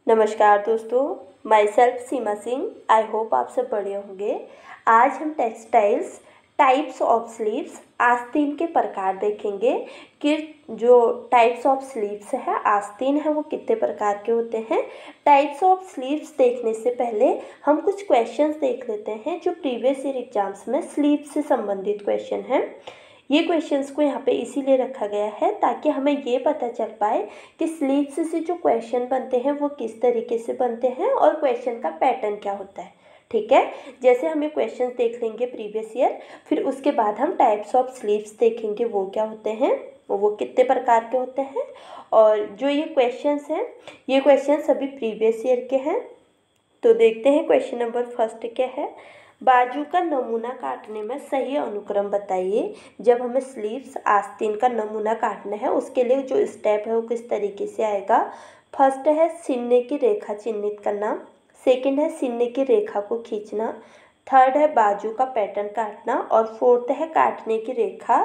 नमस्कार दोस्तों, my self Seema Singh. I hope आप सब बढ़िया होंगे। आज हम टेक्सटाइल्स टाइप्स ऑफ स्लीव्स आस्तीन के प्रकार देखेंगे कि जो टाइप्स ऑफ स्लीव्स है आस्तीन है वो कितने प्रकार के होते हैं। टाइप्स ऑफ स्लीव्स देखने से पहले हम कुछ क्वेश्चंस देख लेते हैं जो प्रीवियस ईयर एग्जाम्स में स्लीव्स से संबंधित क्वेश्चन हैं। ये क्वेश्चंस को यहाँ पे इसीलिए रखा गया है ताकि हमें ये पता चल पाए कि स्लीव्स से जो क्वेश्चन बनते हैं वो किस तरीके से बनते हैं और क्वेश्चन का पैटर्न क्या होता है। ठीक है, जैसे हम ये क्वेश्चन देख लेंगे प्रीवियस ईयर, फिर उसके बाद हम टाइप्स ऑफ स्लीव्स देखेंगे वो क्या होते हैं, वो कितने प्रकार के होते हैं। और जो ये क्वेश्चंस हैं ये क्वेश्चन सभी प्रीवियस ईयर के हैं। तो देखते हैं क्वेश्चन नंबर फर्स्ट क्या है। बाजू का नमूना काटने में सही अनुक्रम बताइए। जब हमें स्लीव्स आस्तीन का नमूना काटना है उसके लिए जो स्टेप है वो किस तरीके से आएगा। फर्स्ट है सीने की रेखा चिन्हित करना, सेकंड है सीने की रेखा को खींचना, थर्ड है बाजू का पैटर्न काटना और फोर्थ है काटने की रेखा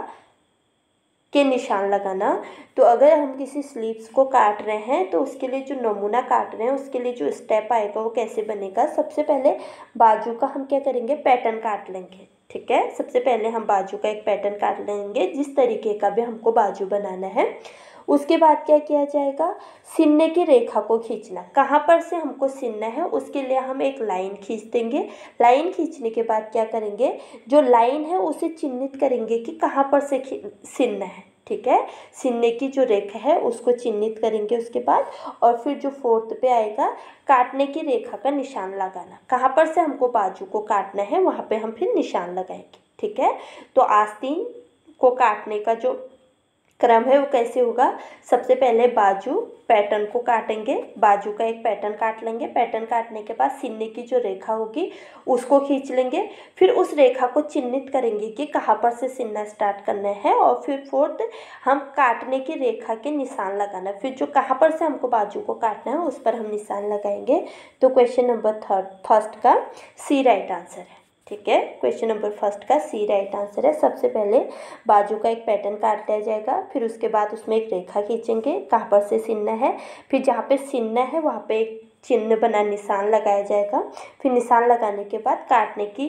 के निशान लगाना। तो अगर हम किसी स्लीव्स को काट रहे हैं तो उसके लिए जो नमूना काट रहे हैं उसके लिए जो स्टेप आएगा वो कैसे बनेगा। सबसे पहले बाजू का हम क्या करेंगे, पैटर्न काट लेंगे। ठीक है, सबसे पहले हम बाजू का एक पैटर्न काट लेंगे जिस तरीके का भी हमको बाजू बनाना है। उसके बाद क्या किया जाएगा, सीने की रेखा को खींचना। कहाँ पर से हमको सिलना है उसके लिए हम एक लाइन खींच देंगे। लाइन खींचने के बाद क्या करेंगे, जो लाइन है उसे चिन्हित करेंगे कि कहाँ पर से सिलना है। ठीक है, सिलने की जो रेखा है उसको चिन्हित करेंगे उसके बाद, और फिर जो फोर्थ पे आएगा काटने की रेखा का निशान लगाना। कहाँ पर से हमको बाजू को काटना है वहाँ पे हम फिर निशान लगाएंगे। ठीक है, तो आस्तीन को काटने का जो क्रम है वो कैसे होगा। सबसे पहले बाजू पैटर्न को काटेंगे, बाजू का एक पैटर्न काट लेंगे। पैटर्न काटने के बाद सीने की जो रेखा होगी उसको खींच लेंगे, फिर उस रेखा को चिन्हित करेंगे कि कहाँ पर से सिलना स्टार्ट करना है, और फिर फोर्थ हम काटने की रेखा के निशान लगाना। फिर जो कहाँ पर से हमको बाजू को काटना है उस पर हम निशान लगाएंगे। तो क्वेश्चन नंबर फर्स्ट का सी राइट आंसर है। ठीक है, क्वेश्चन नंबर फर्स्ट का सी राइट आंसर है। सबसे पहले बाजू का एक पैटर्न काट लिया जाएगा, फिर उसके बाद उसमें एक रेखा खींचेंगे कहाँ पर से सिलना है, फिर जहाँ पे सिलना है वहाँ पे एक चिन्ह बना निशान लगाया जाएगा। फिर निशान लगाने के बाद काटने की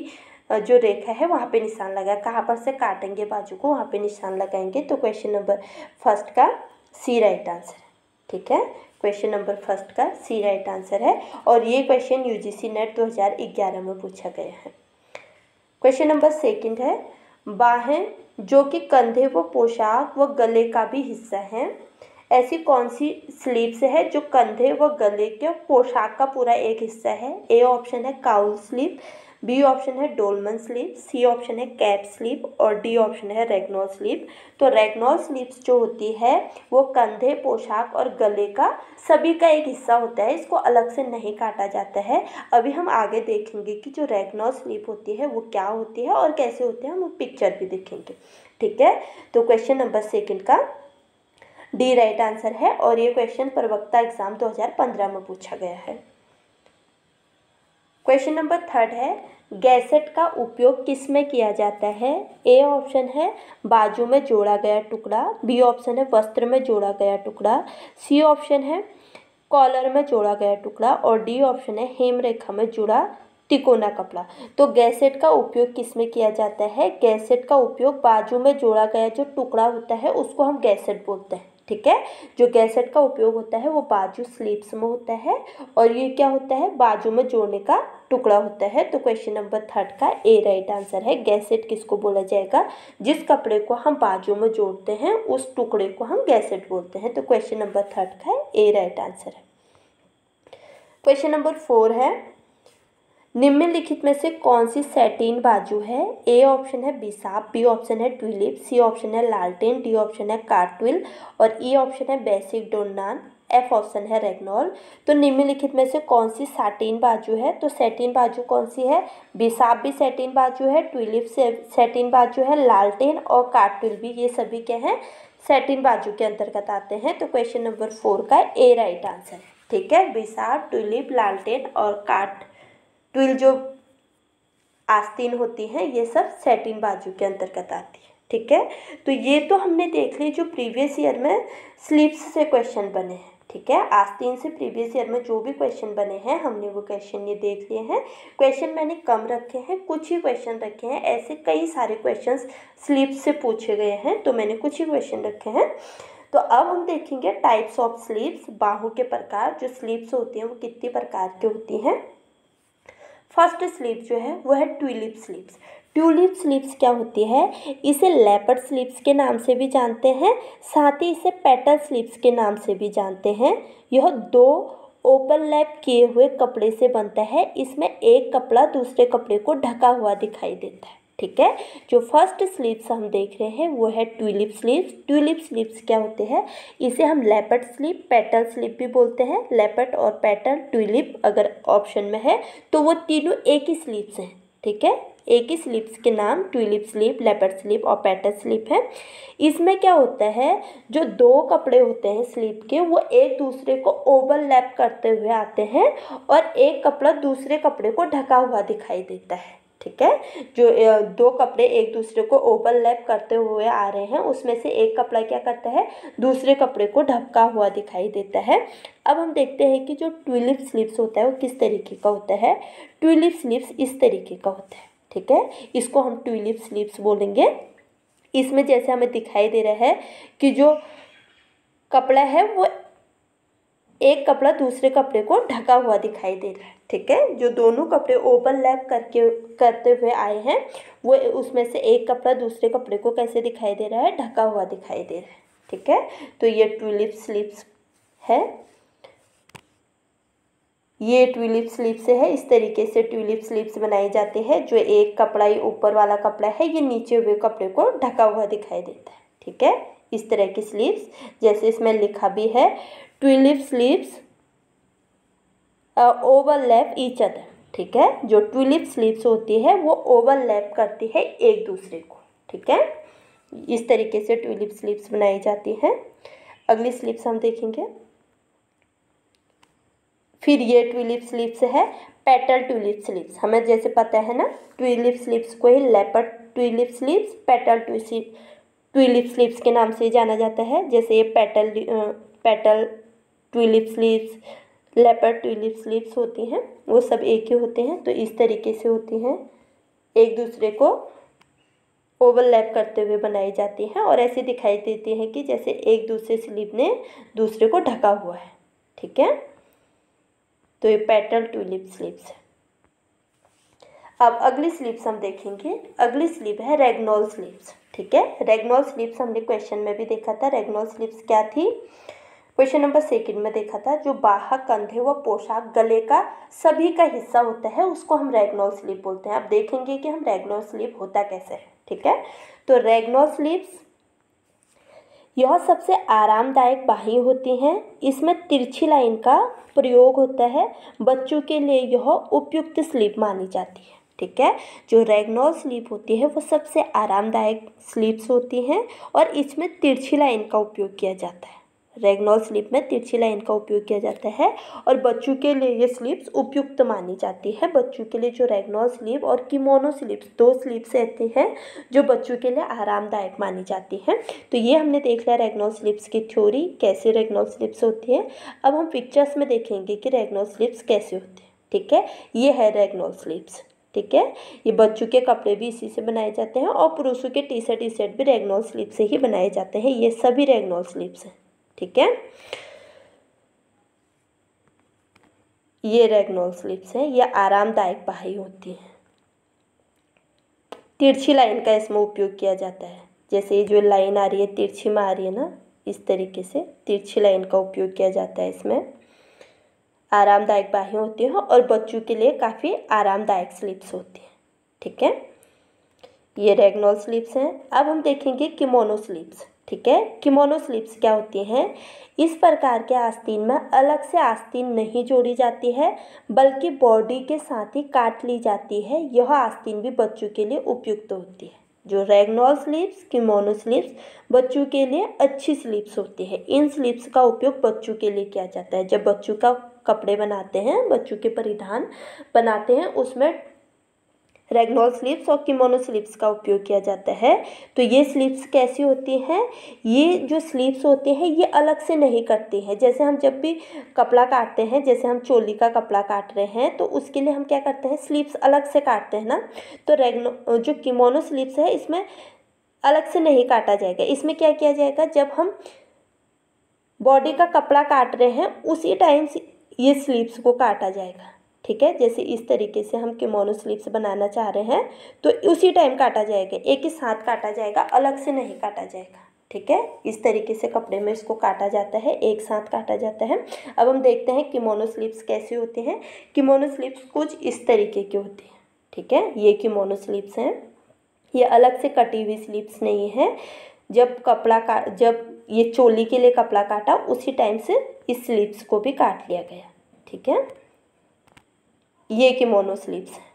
जो रेखा है वहाँ पे निशान लगाए, कहाँ पर से काटेंगे बाजू को वहाँ पे निशान लगाएंगे। तो क्वेश्चन नंबर फर्स्ट का सी राइट आंसर है। ठीक है, क्वेश्चन नंबर फर्स्ट का सी राइट आंसर है और ये क्वेश्चन यूजीसी नेट 2011 में पूछा गया है। क्वेश्चन नंबर सेकंड है, बाहें जो कि कंधे व पोशाक व गले का भी हिस्सा हैं, ऐसी कौन सी स्लीव्स है जो कंधे व गले के पोशाक का पूरा एक हिस्सा है। ए ऑप्शन है काउल स्लीव, बी ऑप्शन है डोलमन स्लीव, सी ऑप्शन है कैप स्लीव और डी ऑप्शन है रेगनॉल स्लीव। तो रेगनॉल स्लीव्स जो होती है वो कंधे, पोशाक और गले का सभी का एक हिस्सा होता है, इसको अलग से नहीं काटा जाता है। अभी हम आगे देखेंगे कि जो रेगनॉल स्लीव होती है वो क्या होती है और कैसे होते हैं, हम वो पिक्चर भी देखेंगे। ठीक है, तो क्वेश्चन नंबर सेकंड का डी राइट आंसर है और ये क्वेश्चन प्रवक्ता एग्जाम 2015 में पूछा गया है। क्वेश्चन नंबर थर्ड है, गैसेट का उपयोग किस में किया जाता है। ए ऑप्शन है बाजू में जोड़ा गया टुकड़ा, बी ऑप्शन है वस्त्र में जोड़ा गया टुकड़ा, सी ऑप्शन है कॉलर में जोड़ा गया टुकड़ा और डी ऑप्शन है हेम रेखा में जुड़ा तिकोना कपड़ा। तो गैसेट का उपयोग किस में किया जाता है, गैसेट का उपयोग बाजू में जोड़ा गया जो टुकड़ा होता है उसको हम गैसेट बोलते हैं। ठीक है, जो गैसेट का उपयोग होता है वो बाजू स्लीव्स में होता है और ये क्या होता है, बाजू में जोड़ने का टुकड़ा होता है। तो क्वेश्चन नंबर थर्ड का ए राइट आंसर है। गैसेट किसको बोला जाएगा, जिस कपड़े को हम बाजू में जोड़ते हैं उस टुकड़े को हम गैसेट बोलते हैं। तो क्वेश्चन नंबर थर्ड का ए राइट आंसर है। क्वेश्चन नंबर 4 है, निम्नलिखित में से कौन सी सैटीन बाजू है। ए ऑप्शन है बिसाप, बी ऑप्शन है ट्यूलिप, सी ऑप्शन है लालटेन, डी ऑप्शन है कार्टविल और ई ऑप्शन है बेसिक डोनान, एफ ऑप्शन है रेगनॉल। तो निम्नलिखित में से कौन सी सैटीन बाजू है। तो सैटीन बाजू कौन सी है, बिसाप भी सैटीन बाजू है, ट्यूलिप सैटीन बाजू है, लालटेन और कार्टविल भी, ये सभी क्या हैं, सैटीन बाजू के अंतर्गत आते हैं। तो क्वेश्चन नंबर 4 का ए राइट आंसर है। ठीक है, बिसाप, ट्यूलिप, लालटेन और कार्टविल जो आस्तीन होती हैं ये सब सैटीन बाजू के अंतर्गत आती है। ठीक है, तो ये तो हमने देख ली जो प्रीवियस ईयर में स्लीव्स से क्वेश्चन बने हैं। ठीक है। आस्तीन से प्रीवियस ईयर में जो भी क्वेश्चन बने हैं हमने वो क्वेश्चन ये देख लिए हैं। क्वेश्चन मैंने कम रखे हैं, कुछ ही क्वेश्चन रखे हैं, ऐसे कई सारे क्वेश्चंस स्लीप से पूछे गए हैं तो मैंने कुछ ही क्वेश्चन रखे हैं। तो अब हम देखेंगे टाइप्स ऑफ स्लीप्स, बाहों के प्रकार। जो स्लीप्स होती हैं वो कितनी प्रकार की होती हैं। फर्स्ट स्लीप जो है वो है ट्यूलिप स्लीप्स। ट्यूलिप स्लीप्स क्या होती है, इसे लेपर्ड स्लीप्स के नाम से भी जानते हैं, साथ ही इसे पेटल स्लीप्स के नाम से भी जानते हैं। यह दो ओवरलैप किए हुए कपड़े से बनता है, इसमें एक कपड़ा दूसरे कपड़े को ढका हुआ दिखाई देता है, ठीक है। जो फर्स्ट स्लीप्स हम देख रहे हैं वो है ट्यूलिप स्लीप्स। ट्यूलिप स्लीप्स क्या होते हैं, इसे हम लेपर्ड स्लीप, पेटल स्लीप भी बोलते हैं। लेपर्ड और पेटल, ट्यूलिप अगर ऑप्शन में है तो वो तीनों एक ही स्लीप्स हैं, ठीक है। एक ही स्लीप्स के नाम ट्यूलिप स्लीप, लेपर्ड स्लीप और पेटल स्लीप है। इसमें क्या होता है, जो दो कपड़े होते हैं स्लीप के वो एक दूसरे को ओवरलैप करते हुए आते हैं और एक कपड़ा दूसरे कपड़े को ढका हुआ दिखाई देता है, ठीक है। जो दो कपड़े एक दूसरे को ओवरलैप करते हुए आ रहे हैं उसमें से एक कपड़ा क्या करता है, दूसरे कपड़े को ढका हुआ दिखाई देता है। अब हम देखते हैं कि जो ट्यूलिप स्लीप्स होता है वो किस तरीके का होता है। ट्यूलिप स्लीप्स इस तरीके का होता है, ठीक है। इसको हम ट्यूलिप स्लीप्स बोलेंगे। इसमें जैसे हमें दिखाई दे रहा है कि जो कपड़ा है वो एक कपड़ा दूसरे कपड़े को ढका हुआ दिखाई दे रहा है, ठीक है। जो दोनों कपड़े ओवरलैप करते हुए आए हैं वो उसमें से एक कपड़ा दूसरे कपड़े को कैसे दिखाई दे रहा है, ढका हुआ दिखाई दे रहा है, ठीक है। तो ये ट्यूलिप स्लीप्स है, ये ट्यूलिप स्लीप्स है। इस तरीके से ट्यूलिप स्लीप्स बनाई जाती है। जो एक कपड़ा ये ऊपर वाला कपड़ा है ये नीचे हुए कपड़े को ढका हुआ दिखाई देता है, ठीक है। इस तरह की स्लीप्स, जैसे इसमें लिखा भी है ट्यूलिप स्लीप्स ओवरलैप ईच अदर, ठीक है। जो ट्यूलिप स्लीप्स होती है वो ओवरलैप करती है एक दूसरे को, ठीक है। इस तरीके से ट्यूलिप स्लीप्स बनाई जाती हैं। अगली स्लीप्स हम देखेंगे। फिर ये ट्यूलिप स्लीप्स है पेटल ट्यूलिप स्लीप्स। हमें जैसे पता है ना, ट्यूलिप स्लीप्स को ही leopard tulip sleeps, petal tulip sleeps के नाम से जाना जाता है। जैसे ये petal tulip sleeps, leopard tulip sleeps होती हैं वो सब एक ही होते हैं। तो इस तरीके से होती हैं, एक दूसरे को ओवरलैप करते हुए बनाई जाती हैं और ऐसे दिखाई देती हैं कि जैसे एक दूसरे स्लीप ने दूसरे को ढका हुआ है, ठीक है। तो ये पेटल ट्यूलिप स्लीप्स है। अब अगली स्लीप्स हम देखेंगे। अगली स्लीप है रेगनॉल स्लीप्स, ठीक है। रेगनॉल स्लीप्स हमने क्वेश्चन में भी देखा था। रेगनॉल स्लीप्स क्या थी, क्वेश्चन नंबर 2 में देखा था। जो बाह, कंधे व पोशाक, गले का सभी का हिस्सा होता है उसको हम रेगनॉल स्लीप बोलते हैं। अब देखेंगे कि हम रेगनॉल स्लीप होता कैसे है, ठीक है। तो रेगनॉल स्लीप्स यह सबसे आरामदायक बाहें होती हैं। इसमें तिरछी लाइन का प्रयोग होता है। बच्चों के लिए यह उपयुक्त स्लीप मानी जाती है, ठीक है। जो रेगनॉल स्लीप होती है वो सबसे आरामदायक स्लीप्स होती हैं और इसमें तिरछी लाइन का उपयोग किया जाता है। रेगनॉल स्लीप में तिरछी लाइन का उपयोग किया जाता है और बच्चों के लिए ये स्लीप्स उपयुक्त मानी जाती है। बच्चों के लिए जो रेगनॉल स्लीप और किमोनो स्लीप्स, दो स्लीप्स रहती हैं जो बच्चों के लिए आरामदायक मानी जाती हैं। तो ये हमने देख लिया रेगनॉल स्लीप्स की थ्योरी, कैसे रेगनॉल स्लीप्स होती है। अब हम पिक्चर्स में देखेंगे कि रेगनॉल स्लीप्स कैसे होते हैं, ठीक है। ये है रेगनॉल स्लीप्स, ठीक है। ये बच्चों के कपड़े भी इसी से बनाए जाते हैं और पुरुषों के टी शर्ट भी रेगनॉल स्लीप से ही बनाए जाते हैं। ये सभी रेगनॉल स्लीप्स हैं, ठीक है। ये रेगनॉल स्लीप्स हैं, ये आरामदायक बाहें होती हैं। तिरछी लाइन का इसमें उपयोग किया जाता है। जैसे ये जो लाइन आ रही है तिरछी में आ रही है ना, इस तरीके से तिरछी लाइन का उपयोग किया जाता है। इसमें आरामदायक बाहें होती हैं और बच्चों के लिए काफ़ी आरामदायक स्लीप्स होती हैं, ठीक है। ये रेगनॉल स्लीप्स हैं। अब हम देखेंगे किमोनो स्लीप्स, ठीक है। किमोनो स्लीप्स क्या होती हैं, इस प्रकार के आस्तीन में अलग से आस्तीन नहीं जोड़ी जाती है बल्कि बॉडी के साथ ही काट ली जाती है। यह आस्तीन भी बच्चों के लिए उपयुक्त होती है। जो रेगनॉल स्लीप्स, किमोनो स्लीप्स बच्चों के लिए अच्छी स्लीप्स होती है। इन स्लीप्स का उपयोग बच्चों के लिए किया जाता है। जब बच्चों का कपड़े बनाते हैं, बच्चों के परिधान बनाते हैं, उसमें रेगनॉल स्लीव्स और किमोनो स्लीव्स का उपयोग किया जाता है। तो ये स्लीव्स कैसी होती हैं, ये जो स्लीव्स होते हैं ये अलग से नहीं कटती हैं। जैसे हम जब भी कपड़ा काटते हैं, जैसे हम चोली का कपड़ा काट रहे हैं तो उसके लिए हम क्या करते हैं, स्लीव्स अलग से काटते हैं ना। तो जो किमोनो स्लीव्स है इसमें अलग से नहीं काटा जाएगा। इसमें क्या किया जाएगा, जब हम बॉडी का कपड़ा काट रहे हैं उसी टाइम से ये स्लीव्स को काटा जाएगा। ठीक है, जैसे इस तरीके से हम किमोनो स्लीव्स बनाना चाह रहे हैं तो उसी टाइम काटा जाएगा, एक ही साथ काटा जाएगा, अलग से नहीं काटा जाएगा। ठीक है, इस तरीके से कपड़े में इसको काटा जाता है, एक साथ काटा जाता है। अब हम देखते हैं किमोनो स्लीव्स कैसे होते हैं। किमोनो स्लीव्स कुछ इस तरीके की होती हैं। ठीक है, ये किमोनो स्लीव्स हैं, ये अलग से कटी हुई स्लीव्स नहीं है। जब ये चोली के लिए कपड़ा काटा उसी टाइम से इस स्लीव्स को भी काट लिया गया। ठीक है, ये किमोनो स्लीव्स हैं,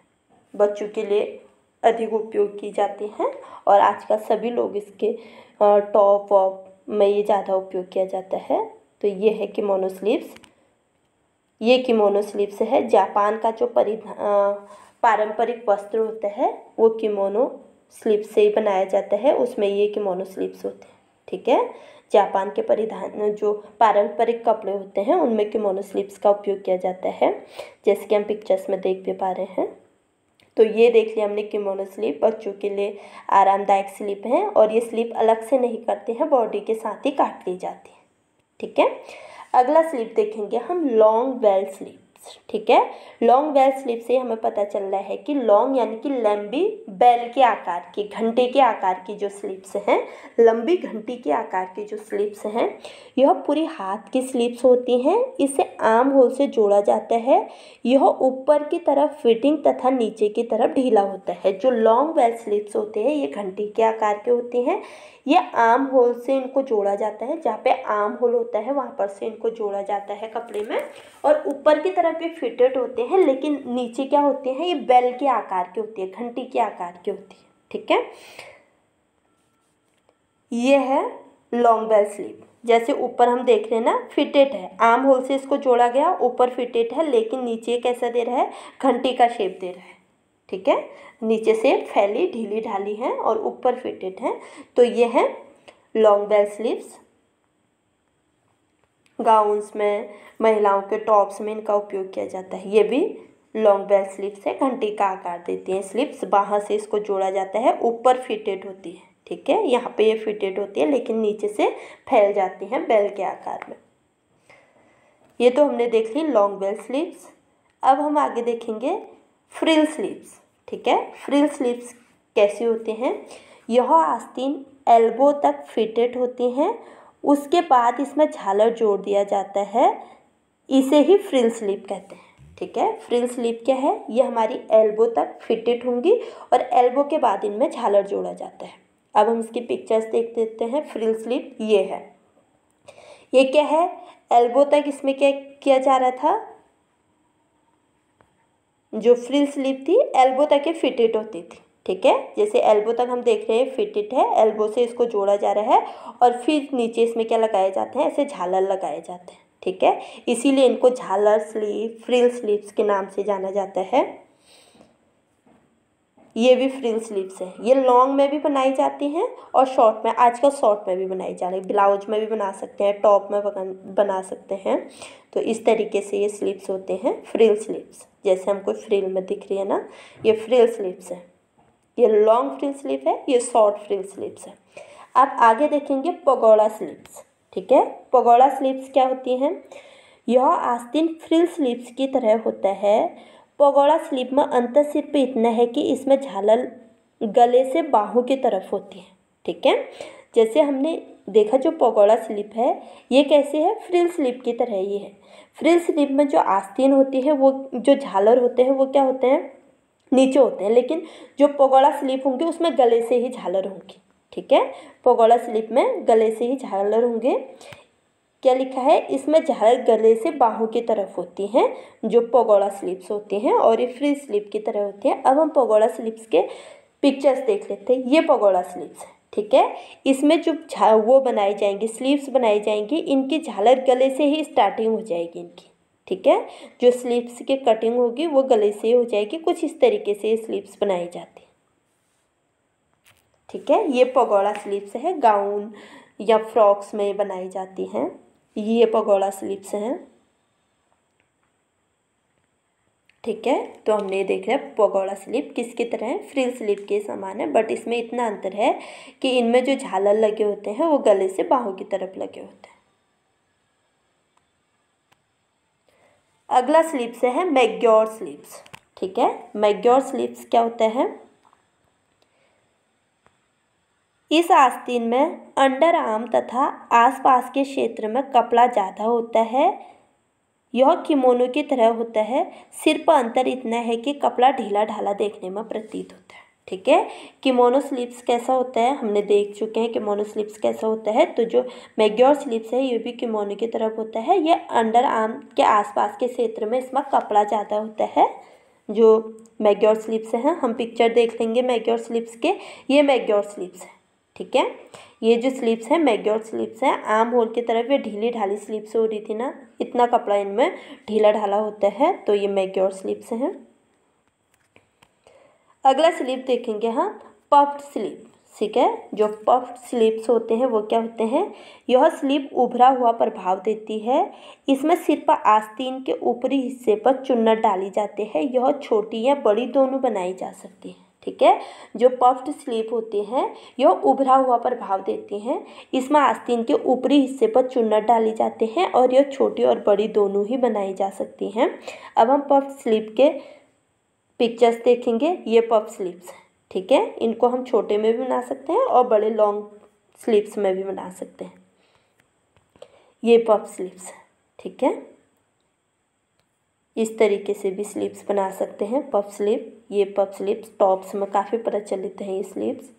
बच्चों के लिए अधिक उपयोग की जाती हैं और आजकल सभी लोग इसके टॉप वॉप में ये ज़्यादा उपयोग किया जाता है। तो ये है किमोनो स्लीव्स। ये किमोनो स्लीव्स है। जापान का जो पारंपरिक वस्त्र होता है वो किमोनो स्लीव्स से ही बनाया जाता है, उसमें ये किमोनो स्लीव्स होते हैं। ठीक है, जापान के परिधान जो पारंपरिक कपड़े होते हैं उनमें किमोनो स्लीव्स का उपयोग किया जाता है, जैसे कि हम पिक्चर्स में देख भी पा रहे हैं। तो ये देख लिया हमने किमोनो स्लीव, बच्चों के लिए आरामदायक स्लीव है और ये स्लीव अलग से नहीं करते हैं, बॉडी के साथ ही काट ली जाती है। ठीक है, अगला स्लीव देखेंगे हम, लॉन्ग वेल स्लीव। ठीक है, लॉन्ग बेल स्लीव से हमें पता चल रहा है कि लॉन्ग यानी कि लंबी बेल के आकार की, घंटे के आकार की जो स्लीव्स हैं, लंबी घंटी के आकार की जो स्लीव्स हैं, यह पूरी हाथ की स्लीव्स होती हैं। इसे आर्म होल से जोड़ा जाता है। यह ऊपर की तरफ फिटिंग तथा नीचे की तरफ ढीला होता है। जो लॉन्ग बेल स्लीव्स होते हैं ये घंटी के आकार के होते हैं। ये आर्म होल से इनको जोड़ा जाता है, जहाँ पे आर्म होल होता है वहाँ पर से इनको जोड़ा जाता है कपड़े में, और ऊपर की तरफ ये फिटेड होते हैं, लेकिन नीचे क्या होते हैं, ये बेल के आकार के होती है, घंटी के आकार की होती है। ठीक है, ये है लॉन्ग बेल स्लीव। जैसे ऊपर हम देख रहे हैं ना, फिटेड है, आर्म होल से इसको जोड़ा गया, ऊपर फिटेड है, लेकिन नीचे कैसा दे रहा है, घंटी का शेप दे रहा है। ठीक है, नीचे से फैली ढीली ढाली है और ऊपर फिटेड है। तो ये है लॉन्ग बेल स्लीव्स। गाउन्स में, महिलाओं के टॉप्स में इनका उपयोग किया जाता है। ये भी लॉन्ग बेल स्लीव्स है, घंटी का आकार देती हैं स्लीव्स, बाहर से इसको जोड़ा जाता है, ऊपर फिटेड होती है। ठीक है, यहाँ पे ये फिटेड होती है लेकिन नीचे से फैल जाती हैं बेल के आकार में। ये तो हमने देख ली लॉन्ग बेल स्लीव्स। अब हम आगे देखेंगे फ्रिल स्लीव्स। ठीक है, फ्रिल स्लीव्स कैसी होती हैं, यह आस्तीन एल्बो तक फिटेड होती हैं, उसके बाद इसमें झालर जोड़ दिया जाता है, इसे ही फ्रिल स्लीव कहते हैं। ठीक है, फ्रिल स्लीव क्या है, ये हमारी एल्बो तक फिटेड होंगी और एल्बो के बाद इनमें झालर जोड़ा जाता है। अब हम इसकी पिक्चर्स देख देते हैं। फ्रिल स्लीव ये है, ये क्या है, एल्बो तक इसमें क्या किया जा रहा था, जो फ्रिल स्लीव थी एल्बो तक ये फिटेड होती थी। ठीक है, जैसे एल्बो तक हम देख रहे हैं फिटेड है, एल्बो से इसको जोड़ा जा रहा है और फिर नीचे इसमें क्या लगाए जाते हैं, ऐसे झालर लगाए जाते हैं। ठीक है, इसीलिए इनको झालर स्लीव, फ्रिल स्लीव्स के नाम से जाना जाता है। ये भी फ्रिल स्लीव्स है, ये लॉन्ग में भी बनाई जाती हैं और शॉर्ट में, आजकल शॉर्ट में भी बनाई जा रही है, ब्लाउज में भी बना सकते हैं, टॉप में बना सकते हैं। तो इस तरीके से ये स्लीव्स होते हैं फ्रिल स्लीव्स। जैसे हमको फ्रिल में दिख रही है ना, ये फ्रिल स्लीव्स है, ये लॉन्ग फ्रिल स्लीव है, ये शॉर्ट फ्रिल स्लीव्स है। अब आगे देखेंगे पगोड़ा स्लीव्स। ठीक है, पगोड़ा स्लीव्स क्या होती हैं, यह आस्तीन फ्रिल स्लीव्स की तरह होता है। पगोड़ा स्लीव में अंतर सिर्फ इतना है कि इसमें झालर गले से बाहों की तरफ होती है। ठीक है, जैसे हमने देखा जो पगोड़ा स्लीव है ये कैसे है, फ्रिल स्लीव की तरह ही है। फ्रिल स्लीव में जो आस्तीन होती है, वो जो झालर होते हैं वो क्या होते हैं, नीचे होते हैं, लेकिन जो पगोड़ा स्लीव होंगे उसमें गले से ही झालर होंगी। ठीक है, पगोड़ा स्लीव में गले से ही झालर होंगे। क्या लिखा है, इसमें झालर गले से बाहों की तरफ होती हैं, जो पगोड़ा स्लीव्स होती हैं, और ये फ्री स्लीव की तरह होती हैं। अब हम पगोड़ा स्लीव्स के पिक्चर्स देख लेते हैं। ये पगोड़ा स्लीव्स है। ठीक है, इसमें जो वो बनाई जाएंगी, स्लीव्स बनाई जाएंगी, इनकी झालर गले से ही स्टार्टिंग हो जाएगी इनकी। ठीक है। जो स्लीव्स की कटिंग होगी वो गले से हो जाएगी, कुछ इस तरीके से ये स्लीव्स बनाई जाती है। ठीक है, ये पगोड़ा स्लीव्स है, गाउन या फ्रॉक्स में बनाई जाती हैं। ये पगोड़ा स्लीव्स हैं। ठीक है, तो हमने ये देख रहे हैं पगोड़ा स्लीव किसकी तरह है, फ्रिल स्लीव के समान है, बट इसमें इतना अंतर है कि इनमें जो झालर लगे होते हैं वो गले से बाहों की तरफ लगे होते हैं। अगला स्लीव्स है मैग्योर स्लीव्स। ठीक है, मैग्योर स्लीव्स क्या होता है, इस आस्तीन में अंडर आर्म तथा आसपास के क्षेत्र में कपड़ा ज़्यादा होता है। यह किमोनो की तरह होता है, सिर्फ अंतर इतना है कि कपड़ा ढीला ढाला देखने में प्रतीत होता है। ठीक है, किमोनो स्लीव्स कैसा होता है हमने देख चुके हैं, किमोनो स्लीव्स कैसा होता है। तो जो मैग्योर स्लीव्स है ये भी किमोनो की तरफ होता है। ये अंडर आर्म के आसपास के क्षेत्र में इसमें कपड़ा ज़्यादा होता है। जो मैग्योर स्लीव्स हैं, हम पिक्चर देख लेंगे मैग्योर स्लीव्स के, ये मैग्योर स्लीव्स है। ठीक है, ये जो स्लीव्स हैं मैग्योर स्लीव्स हैं। आर्म होल की तरफ ये ढीली ढाली स्लीव्स हो रही थी ना, इतना कपड़ा इनमें ढीला ढाला होता है, तो ये मैग्योर स्लीव्स हैं। अगला स्लीव देखेंगे हम पफ्ड स्लीव। ठीक है, जो पफ्ड स्लीव्स होते हैं वो क्या होते हैं, यह स्लीव उभरा हुआ प्रभाव देती है। इसमें सिर्फ आस्तीन के ऊपरी हिस्से पर चुन्नट डाली जाती है। यह छोटी या बड़ी दोनों बनाई जा सकती है। ठीक है, जो पफ्ड स्लीव होती हैं यह उभरा हुआ प्रभाव देती हैं। इसमें आस्तीन के ऊपरी हिस्से पर चुन्नट डाली जाते हैं और यह छोटी और बड़ी दोनों ही बनाई जा सकती हैं। अब हम पफ्ड स्लीव के पिक्चर्स देखेंगे। ये पफ स्लीव्स हैं। ठीक है, इनको हम छोटे में भी बना सकते हैं और बड़े लॉन्ग स्लीव्स में भी बना सकते हैं। ये पफ स्लीव्स हैं। ठीक है, इस तरीके से भी स्लीव्स बना सकते हैं पफ स्लीव। ये पफ स्लीव्स टॉप्स में काफ़ी प्रचलित हैं ये स्लीव्स।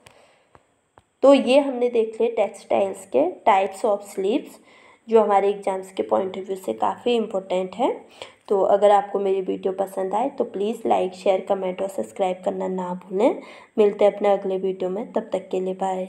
तो ये हमने देख लिए टेक्सटाइल्स के टाइप्स ऑफ स्लीव्स, जो हमारे एग्जाम्स के पॉइंट ऑफ व्यू से काफ़ी इम्पोर्टेंट है। तो अगर आपको मेरी वीडियो पसंद आए तो प्लीज़ लाइक, शेयर, कमेंट और सब्सक्राइब करना ना भूलें। मिलते हैं अपने अगले वीडियो में, तब तक के लिए बाय।